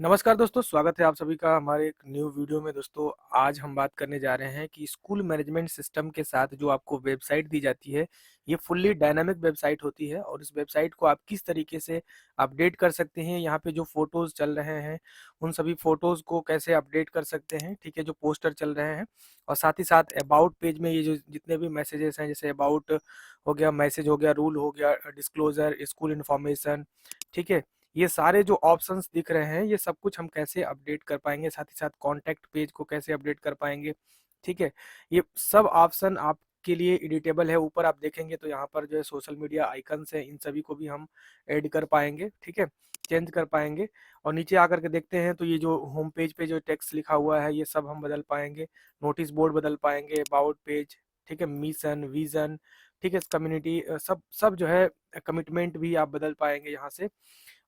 नमस्कार दोस्तों, स्वागत है आप सभी का हमारे एक न्यू वीडियो में। दोस्तों, आज हम बात करने जा रहे हैं कि स्कूल मैनेजमेंट सिस्टम के साथ जो आपको वेबसाइट दी जाती है, ये फुल्ली डायनामिक वेबसाइट होती है और इस वेबसाइट को आप किस तरीके से अपडेट कर सकते हैं। यहाँ पे जो फोटोज़ चल रहे हैं, उन सभी फोटोज़ को कैसे अपडेट कर सकते हैं, ठीक है, जो पोस्टर चल रहे हैं। और साथ ही साथ अबाउट पेज में ये जो जितने भी मैसेजेस हैं, जैसे अबाउट हो गया, मैसेज हो गया, रूल हो गया, डिस्क्लोजर, स्कूल इन्फॉर्मेशन, ठीक है, ये सारे जो ऑप्शंस दिख रहे हैं, ये सब कुछ हम कैसे अपडेट कर पाएंगे, साथ ही साथ कॉन्टैक्ट पेज को कैसे अपडेट कर पाएंगे, ठीक है। ये सब ऑप्शन आपके लिए एडिटेबल है। ऊपर आप देखेंगे तो यहाँ पर जो है सोशल मीडिया आइकन्स हैं, इन सभी को भी हम ऐड कर पाएंगे, ठीक है, चेंज कर पाएंगे। और नीचे आकर के देखते हैं तो ये जो होम पेज पे जो टेक्स्ट लिखा हुआ है, ये सब हम बदल पाएंगे। नोटिस बोर्ड बदल पाएंगे, अबाउट पेज, ठीक है, मिशन, विजन, ठीक है, कम्युनिटी, सब सब जो है कमिटमेंट भी आप बदल पाएंगे यहाँ से।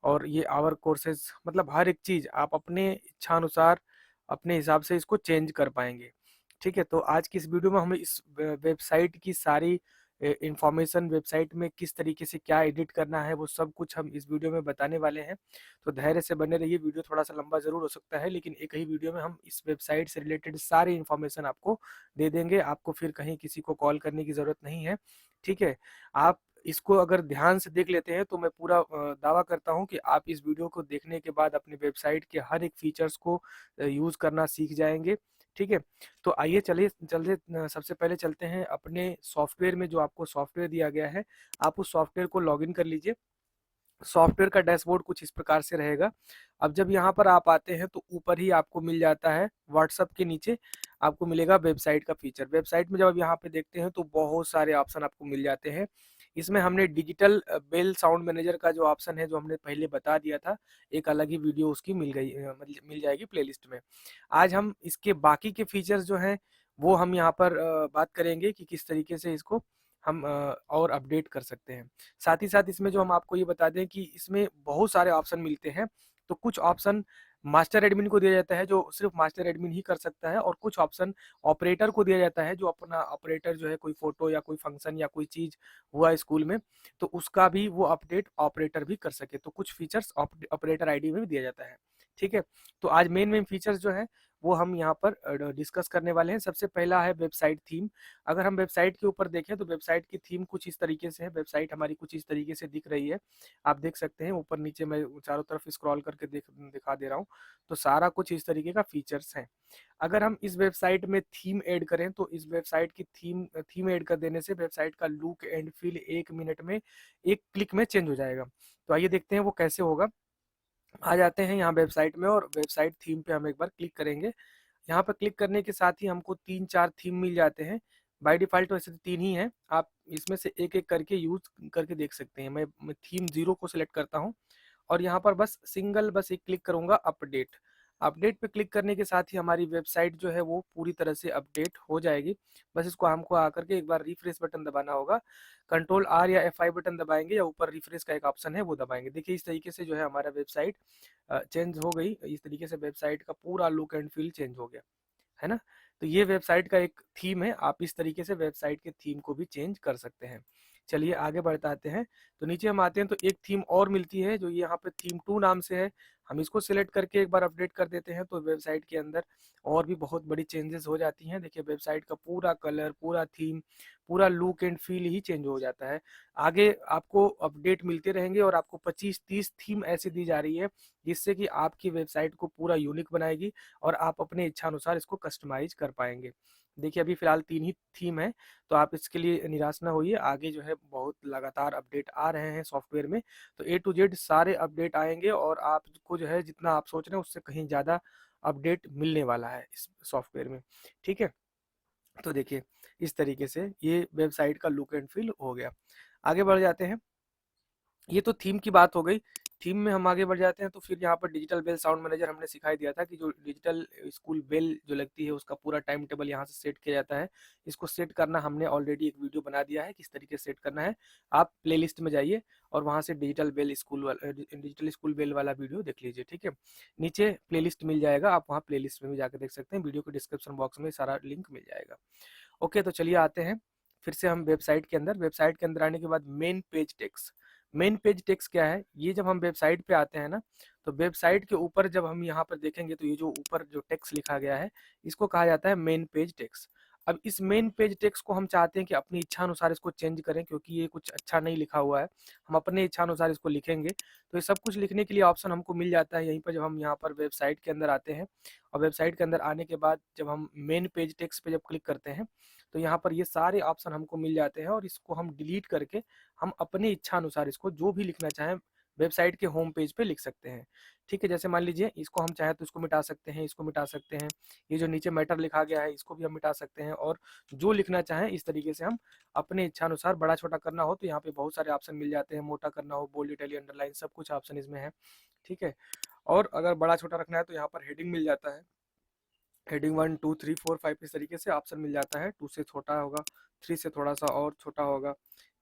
और ये आवर कोर्सेज, मतलब हर एक चीज आप अपने इच्छा अनुसार अपने हिसाब से इसको चेंज कर पाएंगे, ठीक है। तो आज की इस वीडियो में हम इस वेबसाइट की सारी इंफॉर्मेशन, वेबसाइट में किस तरीके से क्या एडिट करना है, वो सब कुछ हम इस वीडियो में बताने वाले हैं। तो धैर्य से बने रहिए। वीडियो थोड़ा सा लंबा जरूर हो सकता है, लेकिन एक ही वीडियो में हम इस वेबसाइट से रिलेटेड सारी इंफॉर्मेशन आपको दे देंगे। आपको फिर कहीं किसी को कॉल करने की जरूरत नहीं है, ठीक है। आप इसको अगर ध्यान से देख लेते हैं तो मैं पूरा दावा करता हूं कि आप इस वीडियो को देखने के बाद अपनी वेबसाइट के हर एक फीचर्स को यूज करना सीख जाएंगे, ठीक है। तो आइए चलिए चलते सबसे पहले चलते हैं अपने सॉफ्टवेयर में। जो आपको सॉफ्टवेयर दिया गया है, आप उस सॉफ्टवेयर को लॉगिन कर लीजिए। सॉफ्टवेयर का डैशबोर्ड कुछ इस प्रकार से रहेगा। अब जब यहाँ पर आप आते हैं तो ऊपर ही आपको मिल जाता है, व्हाट्सएप के नीचे आपको मिलेगा वेबसाइट का फीचर। वेबसाइट में जब आप यहाँ पे देखते हैं तो बहुत सारे ऑप्शन आपको मिल जाते हैं। इसमें हमने डिजिटल बेल साउंड मैनेजर का जो ऑप्शन है, जो हमने पहले बता दिया था, एक अलग ही वीडियो उसकी मिल गई, मतलब मिल जाएगी प्लेलिस्ट में। आज हम इसके बाकी के फीचर्स जो हैं वो हम यहाँ पर बात करेंगे कि किस तरीके से इसको हम और अपडेट कर सकते हैं। साथ ही साथ इसमें जो हम आपको ये बता दें कि इसमें बहुत सारे ऑप्शन मिलते हैं। तो कुछ ऑप्शन मास्टर एडमिन को दिया जाता है, जो सिर्फ मास्टर एडमिन ही कर सकता है, और कुछ ऑप्शन ऑपरेटर को दिया जाता है, जो अपना ऑपरेटर जो है, कोई फोटो या कोई फंक्शन या कोई चीज हुआ स्कूल में तो उसका भी वो अपडेट ऑपरेटर भी कर सके। तो कुछ फीचर्स ऑपरेटर आईडी में भी दिया जाता है, ठीक है। तो आज मेन मेन फीचर्स जो है वो हम यहाँ पर डिस्कस करने वाले हैं। सबसे पहला है वेबसाइट थीम। अगर हम वेबसाइट के ऊपर देखें तो वेबसाइट की थीम कुछ इस तरीके से है। वेबसाइट हमारी कुछ इस तरीके से दिख रही है, आप देख सकते हैं। ऊपर नीचे मैं चारों तरफ स्क्रॉल करके दिखा दे रहा हूँ। तो सारा कुछ इस तरीके का फीचर्स है। अगर हम इस वेबसाइट में थीम ऐड करें तो इस वेबसाइट की थीम ऐड कर देने से वेबसाइट का लुक एंड फील 1 मिनट में, 1 क्लिक में चेंज हो जाएगा। तो आइए देखते हैं वो कैसे होगा। आ जाते हैं यहाँ वेबसाइट में और वेबसाइट थीम पे हम एक बार क्लिक करेंगे। यहाँ पर क्लिक करने के साथ ही हमको 3-4 थीम मिल जाते हैं। बाय डिफ़ॉल्ट वैसे तो 3 ही हैं, आप इसमें से एक-एक करके यूज़ करके देख सकते हैं। मैं थीम 0 को सिलेक्ट करता हूँ और यहाँ पर बस एक क्लिक करूँगा अपडेट। अपडेट पे क्लिक करने के साथ ही हमारी वेबसाइट जो है वो पूरी तरह से अपडेट हो जाएगी। बस इसको हमको आकर के एक बार रिफ्रेश बटन दबाना होगा। कंट्रोल आर या F5 बटन दबाएंगे या ऊपर रिफ्रेश का एक ऑप्शन है वो दबाएंगे। देखिए इस तरीके से जो है हमारा वेबसाइट चेंज हो गई। इस तरीके से वेबसाइट का पूरा लुक एंड फील चेंज हो गया, है ना। तो ये वेबसाइट का एक थीम है, आप इस तरीके से वेबसाइट के थीम को भी चेंज कर सकते हैं। चलिए आगे बढ़ते हैं। तो नीचे हम आते हैं तो एक थीम और मिलती है, जो यहाँ पे थीम 2 नाम से है। हम इसको सिलेक्ट करके एक बार अपडेट कर देते हैं तो वेबसाइट के अंदर और भी बहुत बड़ी चेंजेस हो जाती हैं। देखिए वेबसाइट का पूरा कलर, पूरा थीम, पूरा look and feel he change हो जाता है। आगे आपको अपडेट मिलते रहेंगे और आपको 25-30 थीम ऐसी दी जा रही है, जिससे कि आपकी वेबसाइट को पूरा यूनिक बनाएगी और आप अपने इच्छा अनुसार इसको कस्टमाइज कर पाएंगे। देखिए अभी फिलहाल 3 ही थीम है, तो आप इसके लिए निराश ना होइए। आगे जो है बहुत लगातार अपडेट आ रहे हैं सॉफ्टवेयर में। तो A to Z सारे अपडेट आएंगे और आपको जो है जितना आप सोच रहे हैं उससे कहीं ज़्यादा अपडेट मिलने वाला है इस सॉफ्टवेयर में, ठीक है। तो देखिए इस तरीके से ये वेबसाइट का लुक एंड फील हो गया। आगे बढ़ जाते हैं। ये तो थीम की बात हो गई। थीम में हम आगे बढ़ जाते हैं तो फिर यहाँ पर डिजिटल बेल साउंड मैनेजर हमने सिखाई दिया था कि जो डिजिटल स्कूल बेल जो लगती है उसका पूरा टाइम टेबल यहाँ से सेट किया जाता है। इसको सेट करना हमने ऑलरेडी एक वीडियो बना दिया है, किस तरीके से सेट करना है। आप प्लेलिस्ट में जाइए और वहाँ से डिजिटल स्कूल बेल वाला वीडियो देख लीजिए, ठीक है। नीचे प्लेलिस्ट मिल जाएगा, आप वहाँ प्लेलिस्ट में भी जाकर देख सकते हैं। वीडियो के डिस्क्रिप्शन बॉक्स में सारा लिंक मिल जाएगा। ओके, तो चलिए आते हैं फिर से हम वेबसाइट के अंदर। वेबसाइट के अंदर आने के बाद main page text, main page text क्या है? ये जब हम वेबसाइट पे आते हैं ना, तो वेबसाइट के ऊपर जब हम यहाँ पर देखेंगे तो ये जो ऊपर जो टेक्स्ट लिखा गया है, इसको कहा जाता है मेन पेज टेक्स्ट। अब इस मेन पेज टेक्स्ट को हम चाहते हैं कि अपनी इच्छा अनुसार इसको चेंज करें, क्योंकि ये कुछ अच्छा नहीं लिखा हुआ है। हम अपने इच्छा अनुसार इसको लिखेंगे, तो ये सब कुछ लिखने के लिए ऑप्शन हमको मिल जाता है यहीं पर, जब हम यहाँ पर वेबसाइट के अंदर आते हैं। और वेबसाइट के अंदर आने के बाद जब हम मेन पेज टेक्स्ट पे जब क्लिक करते हैं, तो यहाँ पर ये सारे ऑप्शन हमको मिल जाते हैं, और इसको हम डिलीट करके हम अपनी इच्छा अनुसार इसको जो भी लिखना चाहें वेबसाइट के होम पेज पे लिख सकते हैं। ठीक है, जैसे मान लीजिए इसको हम चाहें तो इसको मिटा सकते हैं, इसको मिटा सकते हैं, ये जो नीचे मैटर लिखा गया है इसको भी हम मिटा सकते हैं, और जो लिखना चाहें इस तरीके से हम अपने इच्छा अनुसार, बड़ा छोटा करना हो तो यहाँ पे बहुत सारे ऑप्शन मिल जाते हैं, मोटा करना हो, बोल्ड, इटैलिक, अंडरलाइन, सब कुछ ऑप्शन इसमें है। ठीक है, और अगर बड़ा छोटा रखना है तो यहाँ पर हेडिंग मिल जाता है, हेडिंग 1 2 3 4 5 इस तरीके से ऑप्शन मिल जाता है। 2 से छोटा होगा, 3 से थोड़ा सा और छोटा होगा।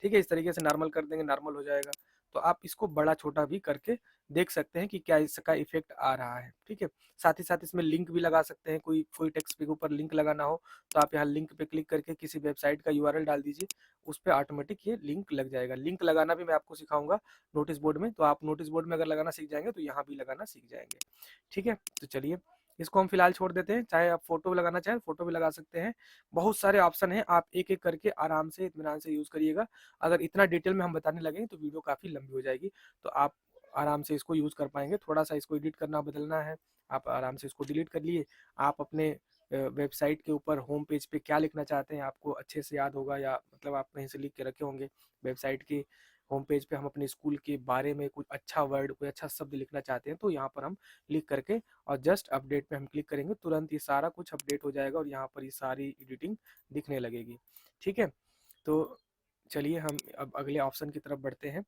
ठीक है, इस तरीके से नॉर्मल कर देंगे, नॉर्मल हो जाएगा। तो आप इसको बड़ा छोटा भी करके देख सकते हैं कि क्या इसका इफेक्ट आ रहा है। ठीक है, साथ ही साथ इसमें लिंक भी लगा सकते हैं, कोई कोई टेक्स्ट के ऊपर लिंक लगाना हो तो आप यहाँ लिंक पे क्लिक करके किसी वेबसाइट का यूआरएल डाल दीजिए, उस पर ऑटोमेटिक ये लिंक लग जाएगा। लिंक लगाना भी मैं आपको सिखाऊंगा नोटिस बोर्ड में, तो आप नोटिस बोर्ड में अगर लगाना सीख जाएंगे तो यहाँ भी लगाना सीख जाएंगे। ठीक है, तो चलिए इसको हम फिलहाल छोड़ देते हैं। चाहे आप फोटो लगाना चाहें फोटो भी लगा सकते हैं, बहुत सारे ऑप्शन हैं, आप एक एक करके आराम से इत्मीनान से यूज करिएगा। अगर इतना डिटेल में हम बताने लगे तो वीडियो काफी लंबी हो जाएगी, तो आप आराम से इसको यूज कर पाएंगे। थोड़ा सा इसको एडिट करना बदलना है, आप आराम से इसको डिलीट कर लिए। आप अपने वेबसाइट के ऊपर होम पेज पे क्या लिखना चाहते हैं आपको अच्छे से याद होगा, या मतलब आप कहीं से लिख के रखे होंगे। वेबसाइट के होम पेज पे हम अपने स्कूल के बारे में कुछ अच्छा वर्ड, कोई अच्छा शब्द लिखना चाहते हैं, तो यहाँ पर हम लिख करके और जस्ट अपडेट पे हम क्लिक करेंगे, तुरंत ये सारा कुछ अपडेट हो जाएगा और यहाँ पर ये सारी एडिटिंग दिखने लगेगी। ठीक है, तो चलिए हम अब अगले ऑप्शन की तरफ बढ़ते हैं।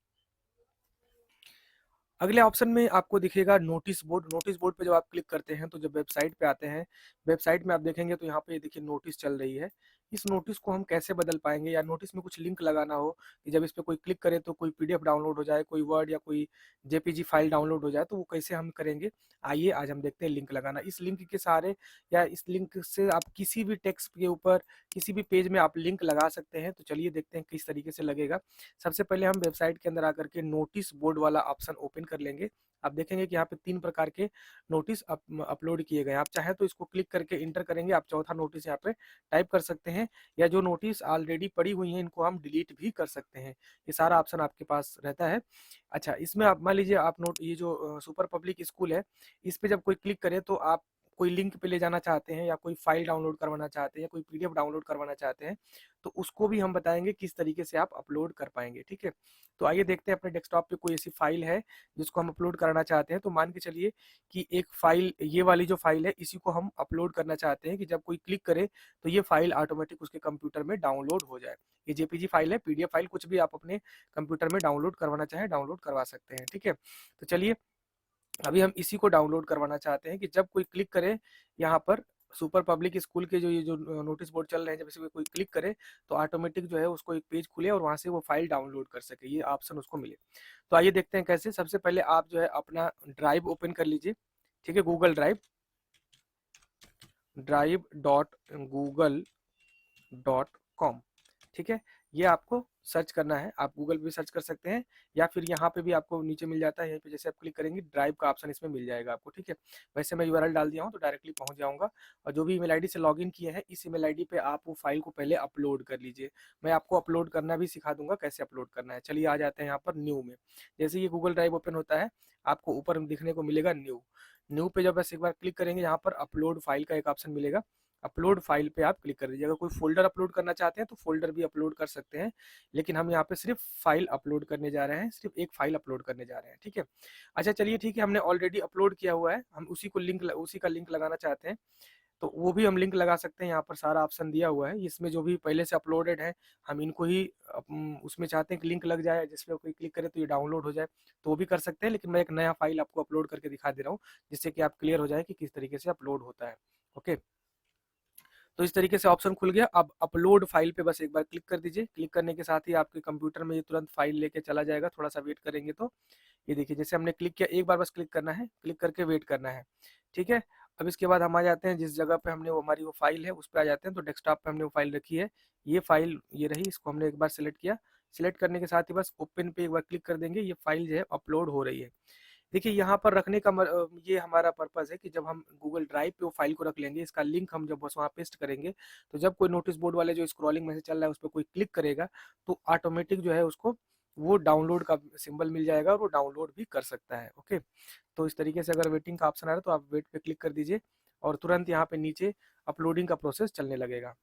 अगले ऑप्शन में आपको दिखेगा नोटिस बोर्ड। नोटिस बोर्ड पे जब आप क्लिक करते हैं तो जब वेबसाइट पे आते हैं, वेबसाइट में आप देखेंगे तो यहाँ पे देखिए नोटिस चल रही है। इस नोटिस को हम कैसे बदल पाएंगे, या नोटिस में कुछ लिंक लगाना हो कि जब इस पे कोई क्लिक करे तो कोई पीडीएफ डाउनलोड हो जाए, कोई वर्ड या कोई जेपीजी फाइल डाउनलोड हो जाए, तो वो कैसे हम करेंगे, आइए आज हम देखते हैं लिंक लगाना। इस लिंक के सहारे या इस लिंक से आप किसी भी टेक्स्ट के ऊपर, किसी भी पेज में आप लिंक लगा सकते हैं। तो चलिए देखते हैं किस तरीके से लगेगा। सबसे पहले हम वेबसाइट के अंदर आकर के नोटिस बोर्ड वाला ऑप्शन ओपन कर लेंगे। आप देखेंगे कि यहाँ पे 3 प्रकार के नोटिस अपलोड किए गए हैं। आप चाहे तो इसको क्लिक करके इंटर करेंगे, आप चौथा नोटिस यहाँ पे टाइप कर सकते हैं, या जो नोटिस ऑलरेडी पड़ी हुई हैं इनको हम डिलीट भी कर सकते हैं। ये सारा ऑप्शन आपके पास रहता है। अच्छा, इसमें आप मान लीजिए आप नोट, ये जो सुपर पब्लिक स्कूल है, इस पे जब कोई क्लिक करे तो आप कोई लिंक पे ले जाना चाहते हैं, या कोई फाइल डाउनलोड करवाना चाहते हैं, या कोई पीडीएफ डाउनलोड करवाना चाहते हैं, तो उसको भी हम बताएंगे किस तरीके से आप अपलोड कर पाएंगे। ठीक है, तो आइए देखते हैं अपने डेस्कटॉप पे कोई ऐसी फाइल है जिसको हम अपलोड कराना चाहते हैं। तो मान के चलिए कि एक फाइल, ये वाली जो फाइल है, इसी को हम अपलोड करना चाहते हैं कि जब कोई क्लिक करे तो ये फाइल ऑटोमेटिक उसके कंप्यूटर में डाउनलोड हो जाए। ये जेपीजी फाइल है, पीडीएफ फाइल, कुछ भी आप अपने कंप्यूटर में डाउनलोड करवाना चाहें डाउनलोड करवा सकते हैं। ठीक है, तो चलिए अभी हम इसी को डाउनलोड करवाना चाहते हैं कि जब कोई क्लिक करे यहाँ पर सुपर पब्लिक स्कूल के जो ये जो नोटिस बोर्ड चल रहे हैं, जब इसे कोई क्लिक करे तो ऑटोमेटिक जो है उसको एक पेज खुले और वहां से वो फाइल डाउनलोड कर सके, ये ऑप्शन उसको मिले। तो आइए देखते हैं कैसे। सबसे पहले आप जो है अपना ड्राइव ओपन कर लीजिए। ठीक है, गूगल ड्राइव, drive.google.com। ठीक है, ये आपको सर्च करना है, आप गूगल पे सर्च कर सकते हैं, या फिर यहाँ पे भी आपको नीचे मिल जाता है, यहीं पे जैसे आप क्लिक करेंगे ड्राइव का ऑप्शन इसमें मिल जाएगा आपको। ठीक है, वैसे मैं यूआरएल डाल दिया हूँ तो डायरेक्टली पहुंच जाऊंगा, और जो भी ईमेल आईडी से लॉगिन किए हैं इस ईमेल आईडी पे आप वो फाइल को पहले अपलोड कर लीजिए। मैं आपको अपलोड करना भी सिखा दूंगा कैसे अपलोड करना है। चलिए आ जाते हैं यहाँ पर न्यू में। जैसे ये गूगल ड्राइव ओपन होता है, आपको ऊपर दिखने को मिलेगा न्यू। न्यू पे जब बस एक बार क्लिक करेंगे, यहाँ पर अपलोड फाइल का एक ऑप्शन मिलेगा, अपलोड फाइल पे आप क्लिक कर दीजिए। अगर कोई फोल्डर अपलोड करना चाहते हैं तो फोल्डर भी अपलोड कर सकते हैं, लेकिन हम यहाँ पे सिर्फ फाइल अपलोड करने जा रहे हैं, सिर्फ एक फाइल अपलोड करने जा रहे हैं। ठीक है, अच्छा चलिए ठीक है, हमने ऑलरेडी अपलोड किया हुआ है, हम उसी का लिंक लगाना चाहते हैं, तो वो भी हम लिंक लगा सकते हैं। यहाँ पर सारा ऑप्शन दिया हुआ है, इसमें जो भी पहले से अपलोडेड है हम इनको ही उसमें चाहते हैं कि लिंक लग जाए, जिसमें कोई क्लिक करे तो ये डाउनलोड हो जाए, तो वो भी कर सकते हैं। लेकिन मैं एक नया फाइल आपको अपलोड करके दिखा दे रहा हूँ, जिससे कि आप क्लियर हो जाए कि किस तरीके से अपलोड होता है। ओके, तो इस तरीके से ऑप्शन खुल गया। अब अपलोड फाइल पे बस एक बार क्लिक कर दीजिए। क्लिक करने के साथ ही आपके कंप्यूटर में ये तुरंत फाइल लेके चला जाएगा, थोड़ा सा वेट करेंगे तो ये देखिए जैसे हमने क्लिक किया, एक बार बस क्लिक करना है, क्लिक करके वेट करना है। ठीक है, अब इसके बाद हम आ जाते हैं जिस जगह पे हमने वो हमारी वो फाइल है उस पर आ जाते हैं। तो डेस्कटॉप पे हमने वो फाइल रखी है, ये फाइल ये रही, इसको हमने एक बार सेलेक्ट किया। सिलेक्ट करने के साथ ही बस ओपन पे एक बार क्लिक कर देंगे, ये फाइल जो है अपलोड हो रही है। देखिए यहाँ पर रखने का ये हमारा पर्पस है कि जब हम गूगल ड्राइव पे वो फाइल को रख लेंगे, इसका लिंक हम जब बस वहाँ पेस्ट करेंगे, तो जब कोई नोटिस बोर्ड वाले जो स्क्रॉलिंग मैसेज चल रहा है उस पर कोई क्लिक करेगा, तो ऑटोमेटिक जो है उसको वो डाउनलोड का सिंबल मिल जाएगा और वो डाउनलोड भी कर सकता है। ओके, तो इस तरीके से अगर वेटिंग का ऑप्शन आ रहा है तो आप वेट पे क्लिक कर दीजिए और तुरंत यहाँ पे नीचे अपलोडिंग का प्रोसेस चलने लगेगा।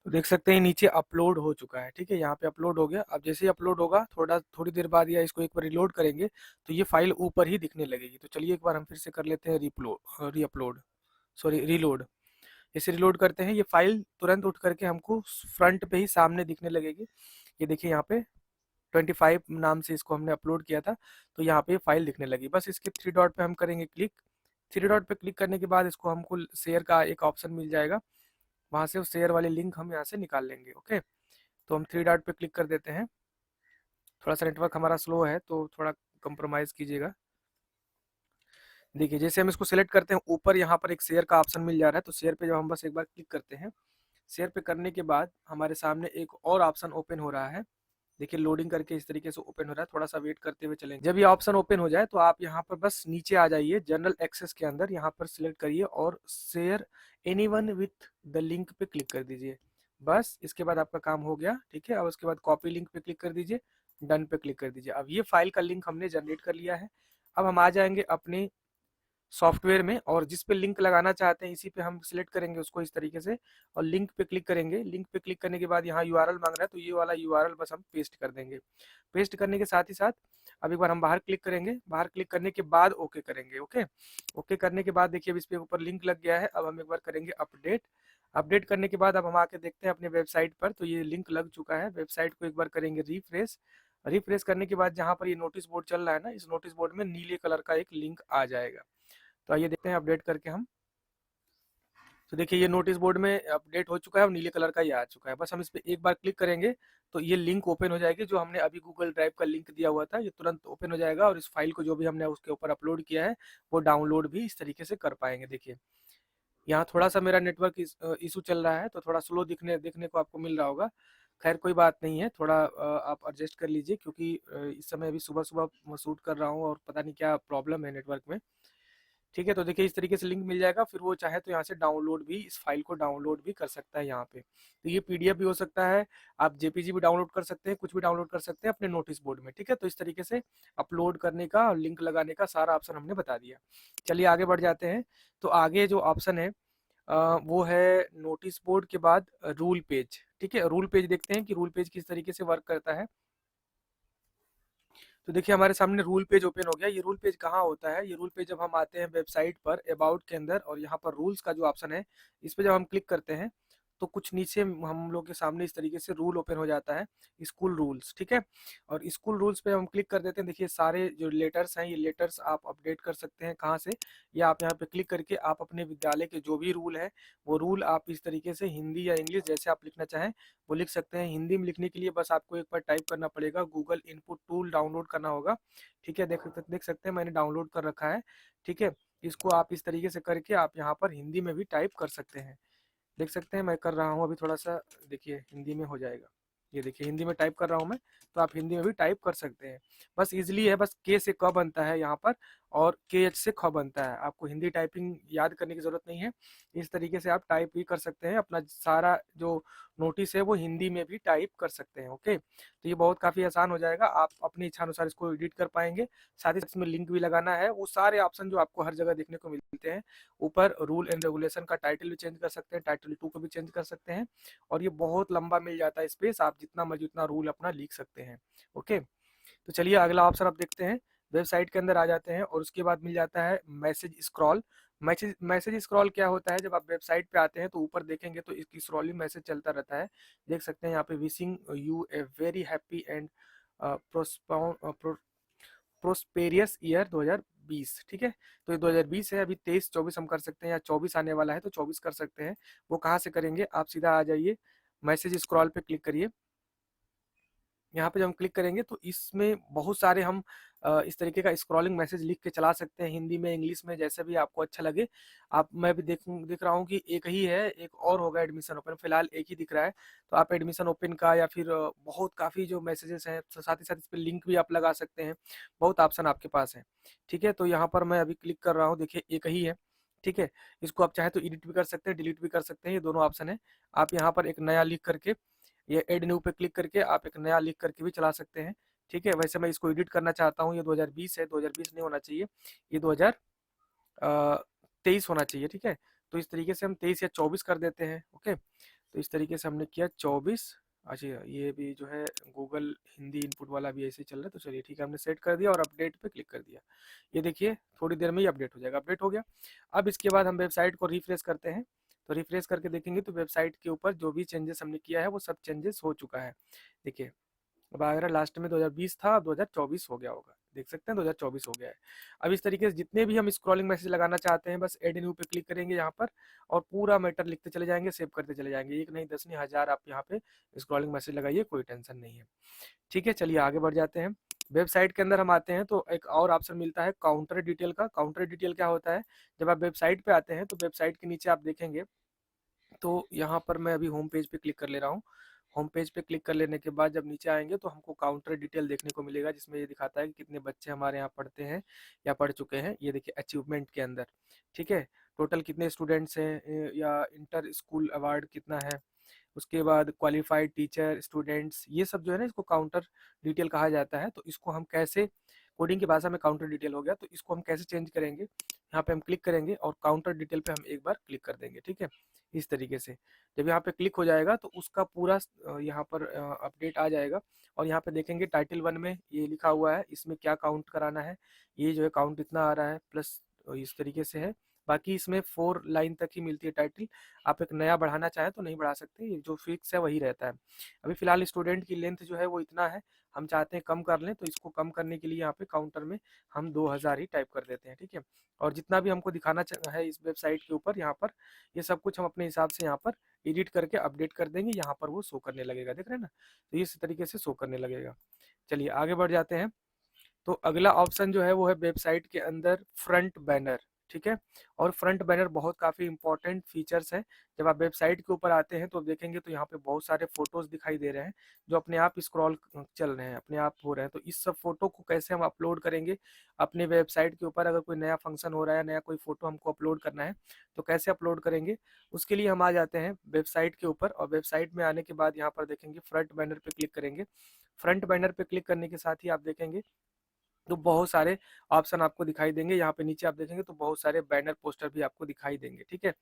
तो देख सकते हैं नीचे अपलोड हो चुका है। ठीक है, यहाँ पे अपलोड हो गया। अब जैसे ही अपलोड होगा थोड़ी देर बाद या इसको एक बार रिलोड करेंगे तो ये फाइल ऊपर ही दिखने लगेगी। तो चलिए एक बार हम फिर से कर लेते हैं रीअपलोड, सॉरी रीलोड। जैसे रिलोड करते हैं ये फाइल तुरंत उठ करके हमको फ्रंट पे ही सामने दिखने लगेगी। ये देखिए यहाँ पे 25 नाम से इसको हमने अपलोड किया था, तो यहाँ पे फाइल दिखने लगी। बस इसके थ्री डॉट पे हम करेंगे क्लिक। थ्री डॉट पे क्लिक करने के बाद इसको हमको शेयर का एक ऑप्शन मिल जाएगा, वहां से उस शेयर वाले लिंक हम यहाँ से निकाल लेंगे। ओके, तो हम थ्री डॉट पे क्लिक कर देते हैं। थोड़ा सा नेटवर्क हमारा स्लो है तो थोड़ा कंप्रोमाइज़ कीजिएगा। देखिए जैसे हम इसको सिलेक्ट करते हैं ऊपर यहाँ पर एक शेयर का ऑप्शन मिल जा रहा है, तो शेयर पे जब हम बस एक बार क्लिक करते हैं, शेयर पे करने के बाद हमारे सामने एक और ऑप्शन ओपन हो रहा है। देखिए लोडिंग करके इस तरीके से ओपन हो रहा है, थोड़ा सा वेट करते हुए चलेंगे। जब ये ऑप्शन ओपन हो जाए तो आप यहाँ पर बस नीचे आ जाइए, जनरल एक्सेस के अंदर यहाँ पर सिलेक्ट करिए और share anyone with the link पे क्लिक कर दीजिए। बस इसके बाद आपका काम हो गया। ठीक है, अब उसके बाद कॉपी लिंक पे क्लिक कर दीजिए, डन पे क्लिक कर दीजिए। अब ये फाइल का लिंक हमने जनरेट कर लिया है। अब हम आ जाएंगे अपने सॉफ्टवेयर में और जिस पे लिंक लगाना चाहते हैं इसी पे हम सिलेक्ट करेंगे उसको इस तरीके से और लिंक पे क्लिक करेंगे। लिंक पे क्लिक करने के बाद यहाँ यूआरएल मांग रहा है, तो ये वाला यूआरएल बस हम पेस्ट कर देंगे। पेस्ट करने के साथ ही साथ अब एक बार हम बाहर क्लिक करेंगे, बाहर क्लिक करने के बाद ओके करेंगे। ओके, ओके करने के बाद देखिए अब इस पे ऊपर लिंक लग गया है। अब हम एक बार करेंगे अपडेट। अपडेट करने के बाद अब हम आके देखते हैं अपने वेबसाइट पर, तो ये लिंक लग चुका है। वेबसाइट को एक बार करेंगे रिफ्रेश। रिफ्रेश करने के बाद जहाँ पर ये नोटिस बोर्ड चल रहा है ना, इस नोटिस बोर्ड में नीले कलर का एक लिंक आ जाएगा। तो आइए देखते हैं अपडेट करके हम। तो देखिए ये नोटिस बोर्ड में अपडेट हो चुका है और नीले कलर का ये आ चुका है। बस हम इस पे एक बार क्लिक करेंगे तो ये लिंक ओपन हो जाएगी, जो हमने अभी गूगल ड्राइव का लिंक दिया हुआ था, ये तुरंत ओपन हो जाएगा और इस फाइल को जो भी हमने उसके ऊपर अपलोड किया है वो डाउनलोड भी इस तरीके से कर पाएंगे। देखिए यहाँ थोड़ा सा मेरा नेटवर्क इशू चल रहा है तो थोड़ा स्लो दिखने देखने को आपको मिल रहा होगा। खैर कोई बात नहीं है, थोड़ा आप एडजस्ट कर लीजिए क्योंकि इस समय अभी सुबह सुबह शूट कर रहा हूँ और पता नहीं क्या प्रॉब्लम है नेटवर्क में। ठीक है, तो देखिए इस तरीके से लिंक मिल जाएगा, फिर वो चाहे तो यहाँ से डाउनलोड भी इस फाइल को डाउनलोड भी कर सकता है यहाँ पे। तो ये पीडीएफ भी हो सकता है, आप जेपीजी भी डाउनलोड कर सकते हैं, कुछ भी डाउनलोड कर सकते हैं अपने नोटिस बोर्ड में। ठीक है, तो इस तरीके से अपलोड करने का और लिंक लगाने का सारा ऑप्शन हमने बता दिया। चलिए आगे बढ़ जाते हैं। तो आगे जो ऑप्शन है वो है नोटिस बोर्ड के बाद रूल पेज। ठीक है, रूल पेज देखते हैं कि रूल पेज किस तरीके से वर्क करता है। तो देखिए हमारे सामने रूल पेज ओपन हो गया। ये रूल पेज कहाँ होता है? ये रूल पेज जब हम आते हैं वेबसाइट पर अबाउट के अंदर और यहाँ पर रूल्स का जो ऑप्शन है इस पे जब हम क्लिक करते हैं तो कुछ नीचे हम लोग के सामने इस तरीके से रूल ओपन हो जाता है, स्कूल रूल्स। ठीक है, और स्कूल रूल्स पे हम क्लिक कर देते हैं। देखिए सारे जो लेटर्स हैं ये लेटर्स आप अपडेट कर सकते हैं कहाँ से, या आप यहाँ पे क्लिक करके आप अपने विद्यालय के जो भी रूल है वो रूल आप इस तरीके से हिंदी या इंग्लिश जैसे आप लिखना चाहें वो लिख सकते हैं। हिंदी में लिखने के लिए बस आपको एक बार टाइप करना पड़ेगा, गूगल इनपुट टूल डाउनलोड करना होगा। ठीक है, देख सकते हैं मैंने डाउनलोड कर रखा है। ठीक है, इसको आप इस तरीके से करके आप यहाँ पर हिंदी में भी टाइप कर सकते हैं। देख सकते हैं मैं कर रहा हूँ अभी थोड़ा सा, देखिए हिंदी में हो जाएगा। ये देखिए हिंदी में टाइप कर रहा हूँ मैं, तो आप हिंदी में भी टाइप कर सकते हैं। बस इजीली है, बस के से क बनता है यहाँ पर और के एच से ख बनता है। आपको हिंदी टाइपिंग याद करने की जरूरत नहीं है, इस तरीके से आप टाइप भी कर सकते हैं। अपना सारा जो नोटिस है वो हिंदी में भी टाइप कर सकते हैं। ओके, तो ये बहुत काफ़ी आसान हो जाएगा, आप अपनी इच्छा अनुसार इसको एडिट कर पाएंगे। साथ ही साथ इसमें लिंक भी लगाना है, वो सारे ऑप्शन जो आपको हर जगह देखने को मिलते हैं। ऊपर रूल एंड रेगुलेशन का टाइटल भी चेंज कर सकते हैं, टाइटल 2 को भी चेंज कर सकते हैं और ये बहुत लंबा मिल जाता है स्पेस, आप जितना मर्जी उतना रूल अपना लिख सकते हैं। ओके, तो चलिए अगला ऑप्शन आप देखते हैं। वेबसाइट के अंदर आ जाते हैं और उसके बाद मिल जाता है मैसेज स्क्रॉल। मैसेज स्क्रॉल क्या होता है? जब आप वेबसाइट पे आते हैं तो ऊपर देखेंगे तो इसकी स्क्रॉलिंग मैसेज चलता रहता है। देख सकते हैं यहाँ पे wishing you a very happy and prosperous year 2020। ठीक है, तो ये 2020 है, अभी 23-24 हम कर सकते हैं या 24 आने वाला है तो 24 कर सकते हैं। वो कहाँ से करेंगे? आप सीधा आ जाइए मैसेज स्क्रॉल पे क्लिक करिए। यहाँ पे जब हम क्लिक करेंगे तो इसमें बहुत सारे हम इस तरीके का स्क्रॉलिंग मैसेज लिख के चला सकते हैं, हिंदी में, इंग्लिश में, जैसे भी आपको अच्छा लगे। आप मैं भी देख रहा हूँ कि एक ही है, एक और होगा एडमिशन ओपन, फिलहाल एक ही दिख रहा है। तो आप एडमिशन ओपन का या फिर बहुत काफ़ी जो मैसेजेस हैं, साथ ही साथ इस पर लिंक भी आप लगा सकते हैं। बहुत ऑप्शन आपके पास है। ठीक है, तो यहाँ पर मैं अभी क्लिक कर रहा हूँ, देखिए एक ही है। ठीक है, इसको आप चाहे तो एडिट भी कर सकते हैं, डिलीट भी कर सकते हैं, ये दोनों ऑप्शन है। आप यहाँ पर एक नया लिख करके, ये ऐड न्यू पे क्लिक करके आप एक नया लिख करके भी चला सकते हैं। ठीक है, वैसे मैं इसको एडिट करना चाहता हूँ, ये 2020 है, 2020 नहीं होना चाहिए, ये 2023 होना चाहिए। ठीक है, तो इस तरीके से हम 23 या 24 कर देते हैं। ओके, तो इस तरीके से हमने किया 24। अच्छा, ये भी जो है गूगल हिंदी इनपुट वाला भी ऐसे ही चल रहा है, तो चलिए ठीक है, हमने सेट कर दिया और अपडेट पे क्लिक कर दिया। ये देखिए थोड़ी देर में ही अपडेट हो जाएगा, अपडेट हो गया। अब इसके बाद हम वेबसाइट को रिफ्रेश करते हैं। तो रिफ्रेश करके देखेंगे तो वेबसाइट के ऊपर जो भी चेंजेस हमने किया है वो सब चेंजेस हो चुका है। देखिए, अब अगर लास्ट में 2020 था, अब 2024 हो गया होगा, देख सकते हैं 2024 हो गया है। अब इस तरीके से जितने भी हम स्क्रॉलिंग मैसेज लगाना चाहते हैं, बस ऐड न्यू पे क्लिक करेंगे यहाँ पर, और पूरा मैटर लिखते चले जाएंगे, सेव करते चले जाएंगे। एक नहीं, 10 नहीं, 1000 आप यहाँ पे स्क्रॉलिंग मैसेज लगाइए, कोई टेंशन नहीं है। ठीक है, चलिए आगे बढ़ जाते हैं। वेबसाइट के अंदर हम आते हैं तो एक और ऑप्शन मिलता है काउंटर डिटेल का। काउंटर डिटेल क्या होता है, जब आप वेबसाइट पे आते हैं तो वेबसाइट के नीचे आप देखेंगे, तो यहाँ पर मैं अभी होम पेज पे क्लिक कर ले रहा हूँ। होम पेज पे क्लिक कर लेने के बाद जब नीचे आएंगे तो हमको काउंटर डिटेल देखने को मिलेगा, जिसमें ये दिखाता है कि कितने बच्चे हमारे यहाँ पढ़ते हैं या पढ़ चुके हैं। ये देखिए अचीवमेंट के अंदर। ठीक है, टोटल कितने स्टूडेंट्स हैं, या इंटर स्कूल अवार्ड कितना है, उसके बाद क्वालिफाइड टीचर, स्टूडेंट्स, ये सब जो है ना, इसको काउंटर डिटेल कहा जाता है। तो इसको हम कैसे, कोडिंग की भाषा में काउंटर डिटेल हो गया, तो इसको हम कैसे चेंज करेंगे, यहाँ पे हम क्लिक करेंगे और काउंटर डिटेल पे हम एक बार क्लिक कर देंगे। ठीक है, इस तरीके से जब यहाँ पे क्लिक हो जाएगा तो उसका पूरा यहाँ पर अपडेट आ जाएगा। और यहाँ पे देखेंगे टाइटल 1 में ये लिखा हुआ है, इसमें क्या काउंट कराना है, ये जो है काउंट इतना आ रहा है प्लस, इस तरीके से है। बाकी इसमें 4 लाइन तक ही मिलती है टाइटल, आप एक नया बढ़ाना चाहें तो नहीं बढ़ा सकते, ये जो फिक्स है वही रहता है। अभी फिलहाल स्टूडेंट की लेंथ जो है वो इतना है, हम चाहते हैं कम कर लें, तो इसको कम करने के लिए यहाँ पे काउंटर में हम 2000 ही टाइप कर देते हैं। ठीक है, और जितना भी हमको दिखाना है इस वेबसाइट के ऊपर, यहाँ पर ये सब कुछ हम अपने हिसाब से यहाँ पर एडिट करके अपडेट कर देंगे, यहाँ पर वो शो करने लगेगा, देख रहे हैं ना, तो इस तरीके से शो करने लगेगा। चलिए आगे बढ़ जाते हैं। तो अगला ऑप्शन जो है वो है वेबसाइट के अंदर फ्रंट बैनर। ठीक है, और फ्रंट बैनर बहुत काफ़ी इंपॉर्टेंट फीचर्स है। जब आप वेबसाइट के ऊपर आते हैं तो देखेंगे तो यहाँ पे बहुत सारे फोटोज दिखाई दे रहे हैं, जो अपने आप स्क्रॉल चल रहे हैं, अपने आप हो रहे हैं। तो इस सब फोटो को कैसे हम अपलोड करेंगे अपने वेबसाइट के ऊपर, अगर कोई नया फंक्शन हो रहा है, नया कोई फोटो हमको अपलोड करना है, तो कैसे अपलोड करेंगे, उसके लिए हम आ जाते हैं वेबसाइट के ऊपर। और वेबसाइट में आने के बाद यहाँ पर देखेंगे फ्रंट बैनर पे क्लिक करेंगे। फ्रंट बैनर पे क्लिक करने के साथ ही आप देखेंगे तो बहुत सारे ऑप्शन आपको दिखाई देंगे। यहाँ पे नीचे आप देखेंगे तो बहुत सारे बैनर पोस्टर भी आपको दिखाई देंगे। ठीक है,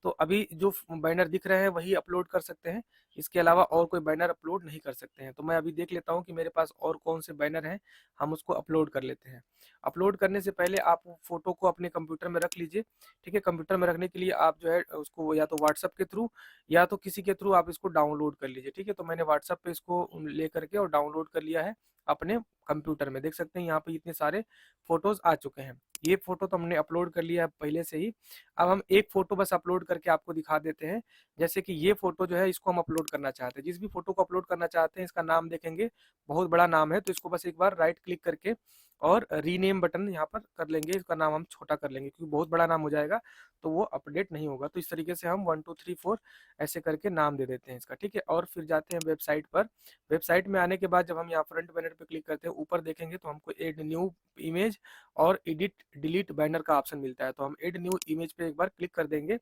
तो अभी जो बैनर दिख रहे हैं वही अपलोड कर सकते हैं, इसके अलावा और कोई बैनर अपलोड नहीं कर सकते हैं। तो मैं अभी देख लेता हूँ कि मेरे पास और कौन से बैनर हैं, हम उसको अपलोड कर लेते हैं। अपलोड करने से पहले आप फोटो को अपने कंप्यूटर में रख लीजिए। ठीक है, कंप्यूटर में रखने के लिए आप जो है उसको या तो व्हाट्सअप के थ्रू या तो किसी के थ्रू आप इसको डाउनलोड कर लीजिए। ठीक है, तो मैंने व्हाट्सअप पे इसको ले करके और डाउनलोड कर लिया है अपने कंप्यूटर में। देख सकते हैं यहाँ पे इतने सारे फोटोज आ चुके हैं। ये फोटो तो हमने अपलोड कर लिया है पहले से ही। अब हम एक फोटो बस अपलोड करके आपको दिखा देते हैं। जैसे कि ये फोटो जो है इसको हम अपलोड करना चाहते हैं, जिस भी फोटो को अपलोड करना चाहते हैं इसका नाम देखेंगे, बहुत बड़ा नाम है, तो इसको बस एक बार राइट क्लिक करके और रीनेम बटन यहाँ पर कर लेंगे, इसका नाम हम छोटा कर लेंगे, क्योंकि बहुत बड़ा नाम हो जाएगा तो वो अपडेट नहीं होगा। तो इस तरीके से हम 1 2 3 4 ऐसे करके नाम दे देते हैं इसका। ठीक है, और फिर जाते हैं वेबसाइट पर। वेबसाइट में आने के बाद जब हम यहाँ फ्रंट बैनर पे क्लिक करते हैं, ऊपर देखेंगे तो हमको एड न्यू इमेज और एडिट डिलीट बैनर का ऑप्शन मिलता है। तो हम एड न्यू इमेज पे एक बार क्लिक कर देंगे।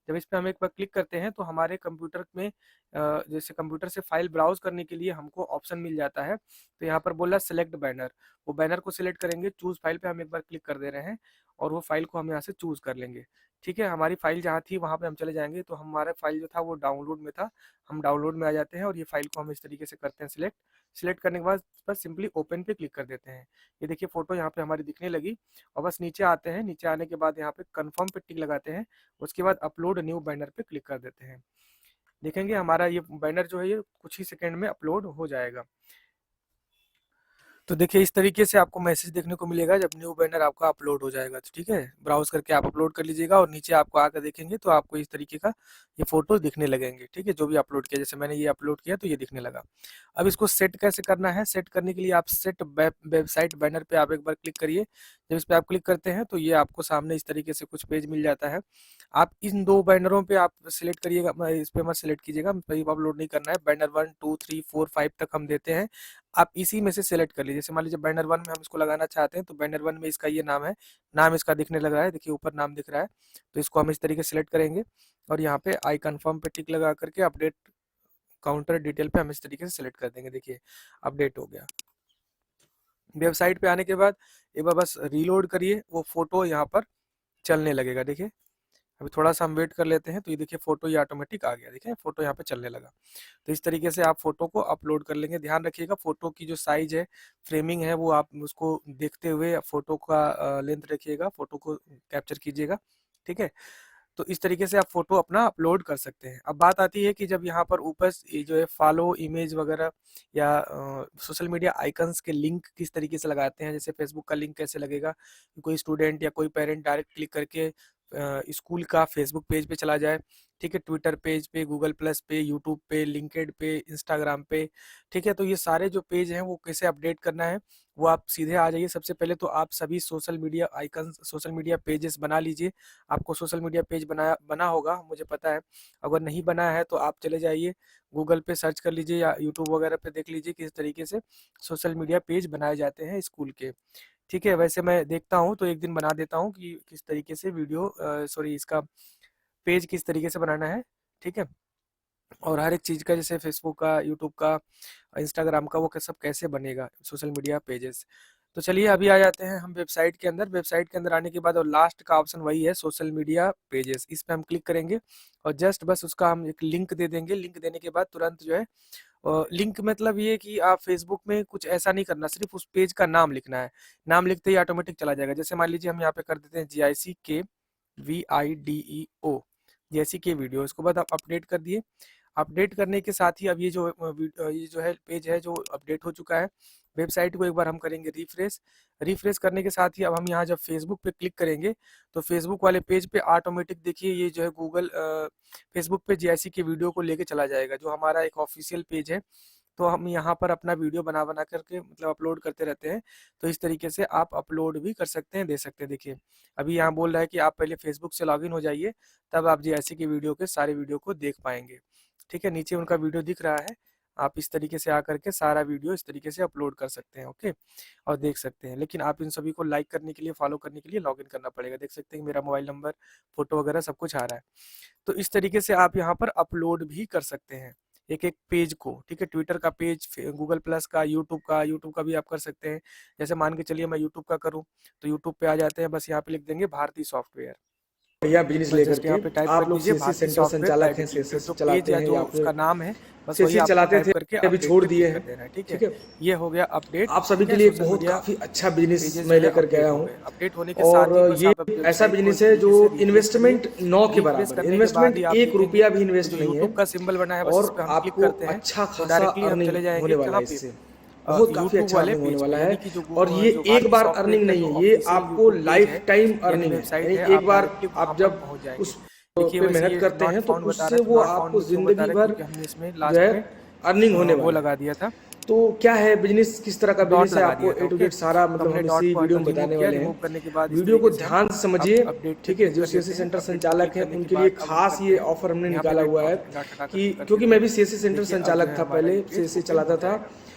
जब इस पे हम एक बार क्लिक करते हैं तो हमारे कंप्यूटर में जैसे कंप्यूटर से फाइल ब्राउज करने के लिए हमको ऑप्शन मिल जाता है। तो यहाँ पर बोला सेलेक्ट बैनर, वो बैनर को सिलेक्ट करेंगे, चूज फाइल पे हम एक बार क्लिक कर दे रहे हैं और वो फाइल को हम यहाँ से चूज कर लेंगे। ठीक है, हमारी फाइल जहाँ थी वहाँ पे हम चले जाएंगे, तो हमारा फाइल जो था वो डाउनलोड में था, हम डाउनलोड में आ जाते हैं और ये फाइल को हम इस तरीके से करते हैं सिलेक्ट। सिलेक्ट करने के बाद बस सिंपली ओपन पे क्लिक कर देते हैं। ये देखिए फोटो यहाँ पे हमारी दिखने लगी। और बस नीचे आते हैं, नीचे आने के बाद यहाँ पे कन्फर्म पे टिक लगाते हैं, उसके बाद अपलोड न्यू बैनर पे क्लिक कर देते हैं। देखेंगे हमारा ये बैनर जो है ये कुछ ही सेकंड में अपलोड हो जाएगा। तो देखिए इस तरीके से आपको मैसेज देखने को मिलेगा जब न्यू बैनर आपका अपलोड हो जाएगा। तो ठीक है, ब्राउज करके आप अपलोड कर लीजिएगा और नीचे आपको आकर देखेंगे तो आपको इस तरीके का ये फोटो दिखने लगेंगे। ठीक है, जो भी अपलोड किया, जैसे मैंने ये अपलोड किया तो ये दिखने लगा। अब इसको सेट कैसे करना है? सेट करने के लिए आप सेट वेबसाइट बैनर पे आप एक बार क्लिक करिए। जब इस पे आप क्लिक करते हैं तो ये आपको सामने इस तरीके से कुछ पेज मिल जाता है। आप इन दो बैनरों पे आप सिलेक्ट करिएगा, इस पे मत सिलेक्ट कीजिएगा, अपलोड नहीं करना है। बैनर 1 2 3 4 5 तक हम देते हैं, आप इसी में से सिलेक्ट कर लीजिए। जैसे मान लीजिए बैनर 1 में हम इसको लगाना चाहते हैं तो बैनर 1 में इसका ये नाम है, नाम इसका दिखने लग रहा है, देखिए ऊपर नाम दिख रहा है। तो इसको हम इस तरीके से सिलेक्ट करेंगे और यहाँ पे आई कन्फर्म पे टिक लगा करके अपडेट काउंटर डिटेल पे हम इस तरीके से सिलेक्ट कर देंगे। देखिए अपडेट हो गया। वेबसाइट पे आने के बाद एक बार बस रीलोड करिए, वो फोटो यहाँ पर चलने लगेगा। देखिए अभी थोड़ा सा हम वेट कर लेते हैं तो ये देखिए फोटो ये ऑटोमेटिक आ गया, देखिए फोटो यहाँ पे चलने लगा। तो इस तरीके से आप फोटो को अपलोड कर लेंगे। ध्यान रखिएगा फोटो की जो साइज है, फ्रेमिंग है, वो आप उसको देखते हुए फोटो का लेंथ रखिएगा, फोटो को कैप्चर कीजिएगा। ठीक है, तो इस तरीके से आप फोटो अपना अपलोड कर सकते हैं। अब बात आती है कि जब यहाँ पर ऊपर ये जो है फॉलो इमेज वगैरह या सोशल मीडिया आइकन्स के लिंक किस तरीके से लगाते हैं, जैसे फेसबुक का लिंक कैसे लगेगा, कोई स्टूडेंट या कोई पेरेंट डायरेक्ट क्लिक करके स्कूल का फेसबुक पेज पे चला जाए। ठीक है, ट्विटर पेज पे, गूगल प्लस पे, यूट्यूब पे, लिंक्डइन पे, इंस्टाग्राम पे। ठीक है, तो ये सारे जो पेज हैं वो कैसे अपडेट करना है, वो आप सीधे आ जाइए। सबसे पहले तो आप सभी social media icon, social media pages बना लीजिए। आपको सोशल मीडिया पेज बना होगा, मुझे पता है। अगर नहीं बना है तो आप चले जाइए गूगल पे सर्च कर लीजिए या यूट्यूब वगैरह पे देख लीजिए किस तरीके से सोशल मीडिया पेज बनाए जाते हैं स्कूल के। ठीक है, वैसे मैं देखता हूँ तो एक दिन बना देता हूँ कि किस तरीके से वीडियो सॉरी इसका पेज किस तरीके से बनाना है। ठीक है, और हर एक चीज़ का जैसे फेसबुक का, यूट्यूब का, इंस्टाग्राम का, वो सब कैसे बनेगा सोशल मीडिया पेजेस। तो चलिए अभी आ जाते हैं हम वेबसाइट के अंदर। वेबसाइट के अंदर आने के बाद और लास्ट का ऑप्शन वही है सोशल मीडिया पेजेस, इस पे हम क्लिक करेंगे और जस्ट बस उसका हम एक लिंक दे देंगे। लिंक देने के बाद तुरंत जो है लिंक मतलब ये कि आप फेसबुक में कुछ ऐसा नहीं करना, सिर्फ उस पेज का नाम लिखना है। नाम लिखते ही ऑटोमेटिक चला जाएगा। जैसे मान लीजिए हम यहाँ पे कर देते हैं GICKVIDEO, जैसी के वीडियो, इसको बाद आप अपडेट कर दिए। अपडेट करने के साथ ही अब ये जो है पेज है जो अपडेट हो चुका है। वेबसाइट को एक बार हम करेंगे रिफ्रेश। रिफ्रेश करने के साथ ही अब हम यहाँ जब फेसबुक पे क्लिक करेंगे तो फेसबुक वाले पेज पे ऑटोमेटिक देखिए ये जो है गूगल फेसबुक पे जीआईसी के वीडियो को लेके चला जाएगा, जो हमारा एक ऑफिशियल पेज है। तो हम यहाँ पर अपना वीडियो बना बना करके मतलब अपलोड करते रहते हैं। तो इस तरीके से आप अपलोड भी कर सकते हैं, दे सकते हैं। देखिए अभी यहाँ बोल रहा है कि आप पहले फेसबुक से लॉगिन हो जाइए, तब आप जीआईसी की वीडियो के सारे वीडियो को देख पाएंगे। ठीक है, नीचे उनका वीडियो दिख रहा है। आप इस तरीके से आकर के सारा वीडियो इस तरीके से अपलोड कर सकते हैं। ओके, और देख सकते हैं। लेकिन आप इन सभी को लाइक करने के लिए, फॉलो करने के लिए लॉगिन करना पड़ेगा। देख सकते हैं मेरा मोबाइल नंबर, फोटो वगैरह सब कुछ आ रहा है। तो इस तरीके से आप यहाँ पर अपलोड भी कर सकते हैं एक एक पेज को। ठीक है, ट्विटर का पेज, गूगल प्लस का, यूट्यूब का भी आप कर सकते हैं। जैसे मान के चलिए मैं यूट्यूब का करूँ तो यूट्यूब पे आ जाते हैं, बस यहाँ पे लिख देंगे भारती सॉफ्टवेयर। बढ़िया बिजनेस बस लेकर जस्ट के यहाँ पे टाइप कर आप लोग दीजिए सीएससी भारती सेंटर सॉफ्टवेयर संचालक हैं, एडिटिंग, सीएससी फिर जो पेज चलाते या हैं जो या फिर उसका नाम है बस वही सीएससी आपको चलाते टाइप थे, करके अभी अपडेट छोड़ पे दिए क्लिक कर हैं। देना है। ठीक है, ठीक है, ये हो गया अपडेट। आप सभी ठीक के है, लिए सोशल बहुत मीडिया काफ़ी अच्छा बिजनेस पेजेस मैं जो है लेकर के आया अपडेट हो हूँ। गए। अपडेट होने के साथ ही और बस ये आप ऐसा वेबसाइट को बिजनेस इस है जो तरीके से रिफ्रेश करिए। इन्वेस्टमेंट 9 के रिफ्रेश बराबर है। करने के बाद इन्वेस्टमेंट ही आप 1 देखेंगे रुपया भी तो इन्वेस्ट जो नहीं है यूट्यूब का सिंबल बना है बस इस और पे हम क्लिक आपको करते हैं अच्छा तो खासा डायरेक्टली हम अर्निंग चले जाएंगे होने वाला कहाँ है पे, इससे। बहुत काफ़ी यूट्यूब अच्छा वाले अर्निंग होने पेज पे, वाला है। यानी कि और ये जो एक भारती बार सॉफ्टवेयर अर्निंग का नहीं जो है, ये ऑफिशियल आपको यूट्यूब पेज लाइफ है टाइम यानी अर्निंग है। वेबसाइट यानी है, एक आप बार डायरेक्टली वहां आप पर जब पहुंच जाएंगे। उस देखिए पे वैसे मेहनत ये करते नॉट हैं तो फाउंड बता रहा उससे है, तो वो नॉट आपको फाउंड क्यों बता ज़िंदगी रहा है, भर क्योंकि हमने इसमें जो लास्ट है में अर्निंग होने वो वाला है। लगा दिया था, तो क्या है बिजनेस, किस तरह का डॉट बिजनेस है, लगा आपको दिया था। ए टू ओके, जेड सारा तो मतलब हमने हम डॉट इसी को वीडियो में रिमूव बताने किया। वाले हैं। रिमूव करने के बाद इस वीडियो को तरीके से हम ध्यान से अब समझिए। अपडेट पे ठीक है, क्लिक जो कर सीएससी देते हैं। सेंटर अपडेट पे संचालक क्लिक हैं करने के उनके लिए बाद अब हम खास करते ये हैं ऑफर हमने यहाँ पे निकाला राइट हुआ है माउस डॉट हटा कि करके कर क्योंकि देते मैं हैं। भी सीएससी सेंटर देखिए अब जो संचालक है था, हमारा पहले ये पेज सीएससी ओपन चलाता हो था। जाएगा।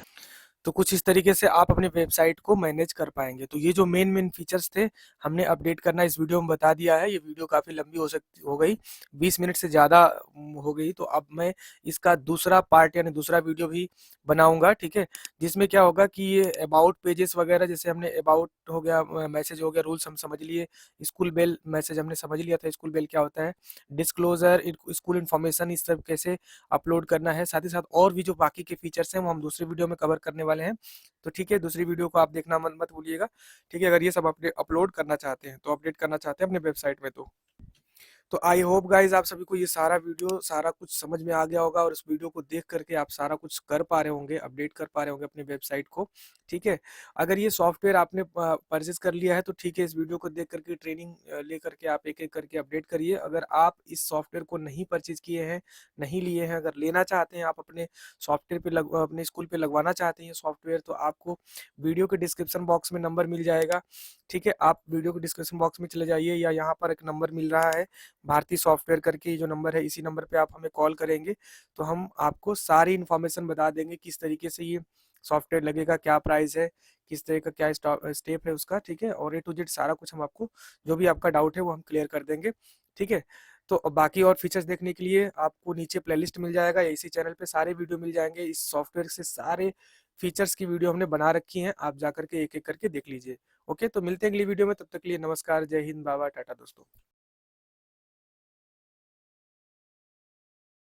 तो कुछ इस तरीके से आप अपनी वेबसाइट को मैनेज कर पाएंगे। तो ये जो मेन मेन फीचर्स थे हमने अपडेट करना इस वीडियो में बता दिया है। ये वीडियो काफ़ी लंबी हो गई, 20 मिनट से ज़्यादा हो गई। तो अब मैं इसका दूसरा पार्ट यानी दूसरा वीडियो भी बनाऊंगा। ठीक है, जिसमें क्या होगा कि ये अबाउट पेजेस वगैरह, जैसे हमने अबाउट हो गया, मैसेज हो गया, रूल्स हम समझ लिए, स्कूल बेल मैसेज हमने समझ लिया था, स्कूल बेल क्या होता है, डिस्क्लोजर, स्कूल इन्फॉर्मेशन, इस सब कैसे अपलोड करना है। साथ ही साथ और भी जो बाकी के फीचर्स हैं वो हम दूसरी वीडियो में कवर करने वाले हैं। तो ठीक है, दूसरी वीडियो को आप देखना मत भूलिएगा। ठीक है, अगर ये सब अपलोड करना चाहते हैं तो अपडेट करना चाहते हैं अपने वेबसाइट में तो तो आई होप गाइस आप सभी को ये सारा वीडियो सारा कुछ समझ में आ गया होगा और इस वीडियो को देख करके आप सारा कुछ कर पा रहे होंगे, अपडेट कर पा रहे होंगे अपनी वेबसाइट को। ठीक है, अगर ये सॉफ्टवेयर आपने परचेज कर लिया है तो ठीक है, इस वीडियो को देख करके ट्रेनिंग ले करके आप एक एक करके अपडेट करिए। अगर आप इस सॉफ्टवेयर को नहीं परचेज किए हैं, नहीं लिए हैं, अगर लेना चाहते हैं, आप अपने सॉफ्टवेयर पे अपने स्कूल पे लगवाना चाहते हैं सॉफ्टवेयर, तो आपको वीडियो के डिस्क्रिप्शन बॉक्स में नंबर मिल जाएगा। ठीक है, आप वीडियो के डिस्क्रिप्शन बॉक्स में चले जाइए या यहाँ पर एक नंबर मिल रहा है भारतीय सॉफ्टवेयर करके, ये जो नंबर है, इसी नंबर पे आप हमें कॉल करेंगे तो हम आपको सारी इन्फॉर्मेशन बता देंगे किस तरीके से ये सॉफ्टवेयर लगेगा, क्या प्राइस है, किस तरह का क्या स्टेप है उसका। ठीक है, और A to Z सारा कुछ हम आपको, जो भी आपका डाउट है वो हम क्लियर कर देंगे। ठीक है, तो बाकी और फीचर्स देखने के लिए आपको नीचे प्लेलिस्ट मिल जाएगा या इसी चैनल पे सारे वीडियो मिल जाएंगे। इस सॉफ्टवेयर से सारे फीचर्स की वीडियो हमने बना रखी हैं, आप जा करके एक एक करके देख लीजिए। ओके, तो मिलते हैं अगली वीडियो में, तब तक के लिए नमस्कार, जय हिंद, बाबा, टाटा दोस्तों।